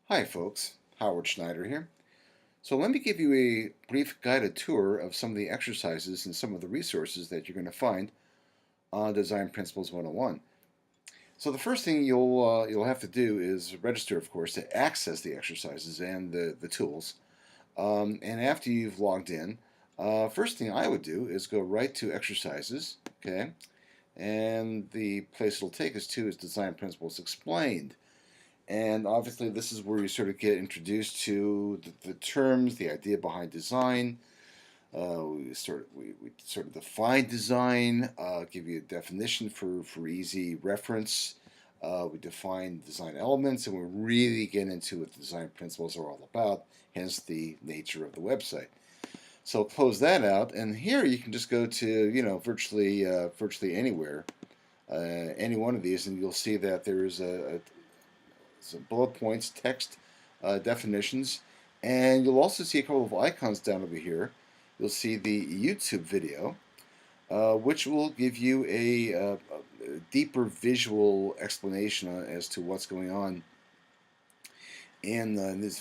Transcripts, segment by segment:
Hi folks, Howard Schneider here. So let me give you a brief guided tour of some of the exercises and some of the resources that you're going to find on Design Principles 101. So the first thing you'll have to do is register, of course, to access the exercises and the tools. And after you've logged in, first thing I would do is go right to exercises, okay? And the place it'll take us to is Design Principles Explained. And obviously, this is where you sort of get introduced to the terms, the idea behind design. We sort of define design, give you a definition for easy reference. We define design elements, and we really get into what the design principles are all about, hence the nature of the website. So close that out, and here you can just go to virtually anywhere, any one of these, and you'll see that there is some bullet points, text definitions, and you'll also see a couple of icons down over here. You'll see the YouTube video, which will give you a deeper visual explanation as to what's going on in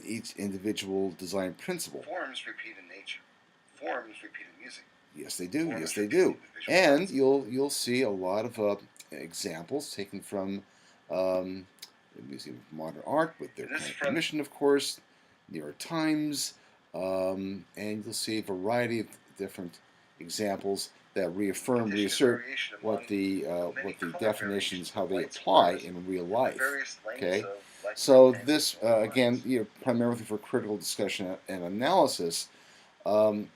each individual design principle. Forms repeat in nature. Forms repeat in music. Yes, they do. Forms Yes, they do. And arts. you'll see a lot of examples taken from the Museum of Modern Art with their kind of permission, of course, New York Times, and you'll see a variety of different examples that reassert what the definitions, how they apply in real life. Okay, so this again, primarily for critical discussion and analysis. Um,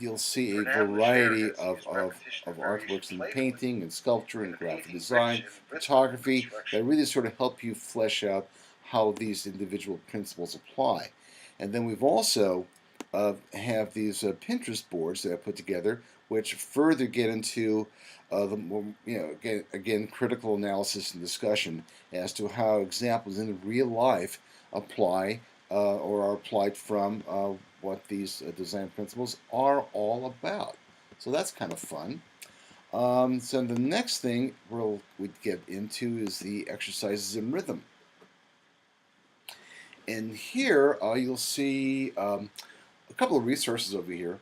you'll see a variety of artworks in painting and sculpture and graphic design, photography that really sort of help you flesh out how these individual principles apply. And then we've also have these Pinterest boards that I put together, which further get into the more, again, critical analysis and discussion as to how examples in real life apply or are applied from what these design principles are all about. So that's kind of fun. So the next thing we'd get into is the exercises in rhythm. And here you'll see a couple of resources over here.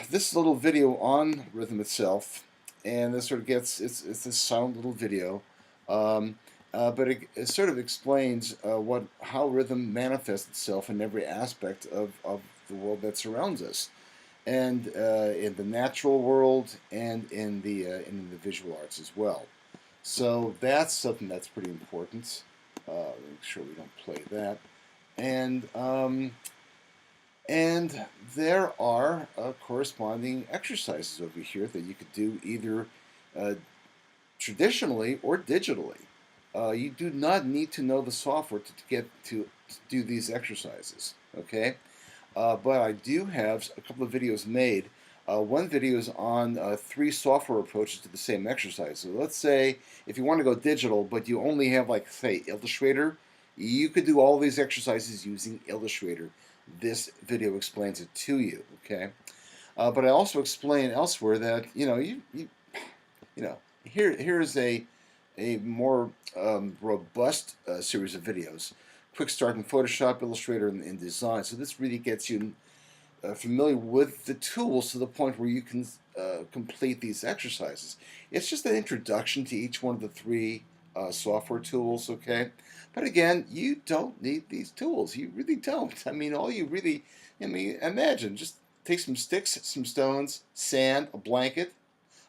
This is a little video on rhythm itself, and this sort of gets it's this silent little video, but it sort of explains how rhythm manifests itself in every aspect of the world that surrounds us, and in the natural world and in the visual arts as well. So that's something that's pretty important. Make sure we don't play that, and there are corresponding exercises over here that you could do either traditionally or digitally. You do not need to know the software to get to do these exercises, okay? But I do have a couple of videos made. One video is on 3 software approaches to the same exercise. So let's say if you want to go digital, but you only have, like, say, Illustrator, you could do all these exercises using Illustrator. This video explains it to you, okay? But I also explain elsewhere that here's a more robust series of videos. Quick start in Photoshop, Illustrator, and InDesign. So this really gets you familiar with the tools to the point where you can complete these exercises. It's just an introduction to each one of the 3 software tools, okay? But again, you don't need these tools. You really don't. I mean, imagine, just take some sticks, some stones, sand, a blanket,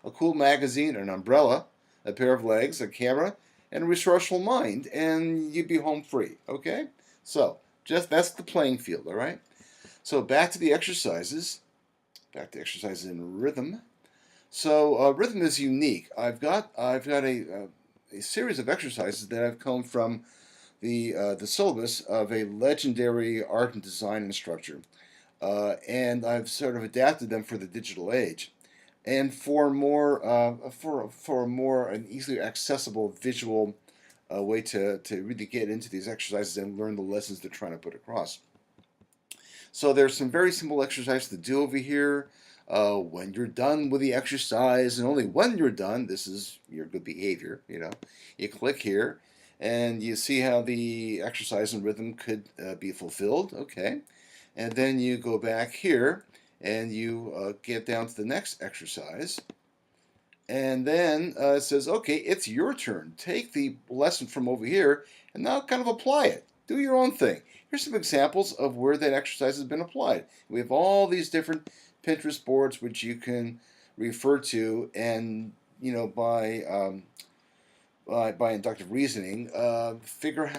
a cool magazine, an umbrella, a pair of legs, a camera, and a resourceful mind, and you'd be home free, okay? So, that's the playing field, all right? So back to the exercises. Back to exercises in rhythm. So rhythm is unique. I've got a series of exercises that have come from the syllabus of a legendary art and design instructor, and I've sort of adapted them for the digital age, and for a more an easily accessible visual way to really get into these exercises and learn the lessons they're trying to put across. So there's some very simple exercises to do over here. When you're done with the exercise, and only when you're done, this is your good behavior, you click here, and you see how the exercise and rhythm could be fulfilled. Okay, and then you go back here and you get down to the next exercise, and then it says, okay, it's your turn. Take the lesson from over here and now kind of apply it. Do your own thing. Here's some examples of where that exercise has been applied. We have all these different Pinterest boards which you can refer to, and by inductive reasoning, figure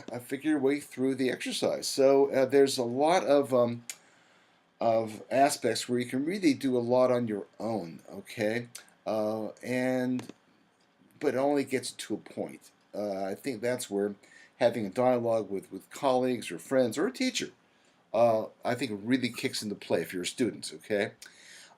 your way through the exercise. So there's a lot of aspects where you can really do a lot on your own. Okay, and but it only gets to a point. I think that's where having a dialogue with colleagues or friends or a teacher, I think it really kicks into play if you're a student. Okay.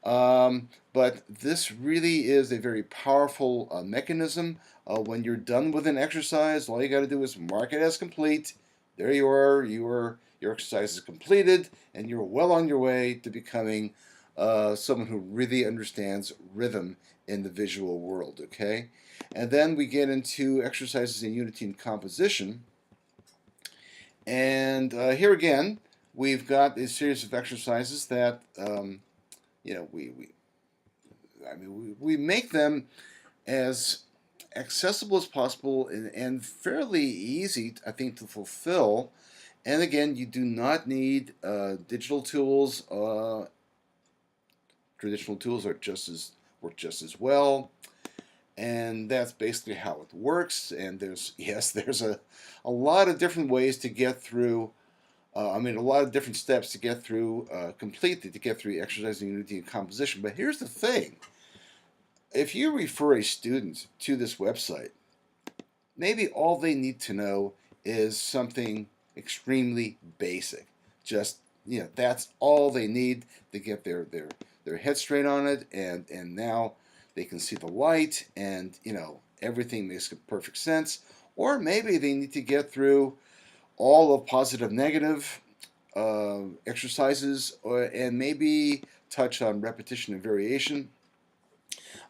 But this really is a very powerful mechanism. When you're done with an exercise, all you got to do is mark it as complete. There you are. Your exercise is completed, and you're well on your way to becoming someone who really understands rhythm in the visual world. Okay, and then we get into exercises in unity and composition, and here again we've got a series of exercises that we make them as accessible as possible and fairly easy, I think, to fulfill. And again, you do not need digital tools. Traditional tools work just as well, and that's basically how it works. And there's a lot of different ways to get through. A lot of different steps to get through completely to get through exercising unity and composition. But here's the thing: if you refer a student to this website, maybe all they need to know is something extremely basic. Just that's all they need to get their head straight on it, and now they can see the light, and everything makes perfect sense. Or maybe they need to get through all of positive negative exercises, and maybe touch on repetition and variation.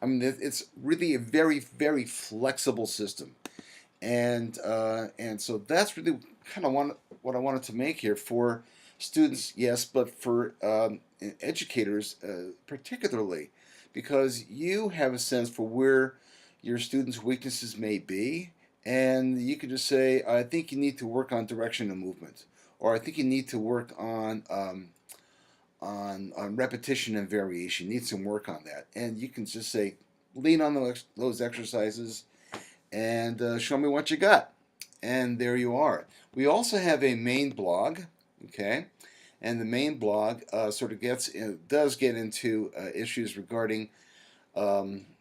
It's really a very, very flexible system, and so that's really kind of what I wanted to make here for students, yes, but for educators particularly, because you have a sense for where your students' weaknesses may be, and you could just say, I think you need to work on direction and movement, or I think you need to work on repetition and variation. You need some work on that, and you can just say, lean on those exercises, and show me what you got, and there you are. We also have a main blog, okay, and the main blog sort of does get into issues regarding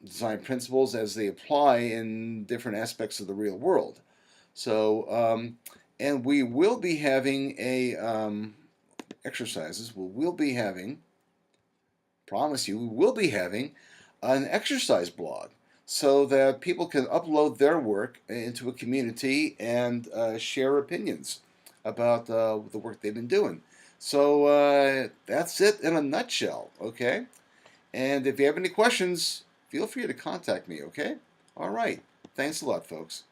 design principles as they apply in different aspects of the real world. So, and we will be having exercises. We'll be having, promise you, we will be having an exercise blog so that people can upload their work into a community and share opinions about the work they've been doing. So that's it in a nutshell, okay? And if you have any questions, feel free to contact me, okay? All right. Thanks a lot, folks.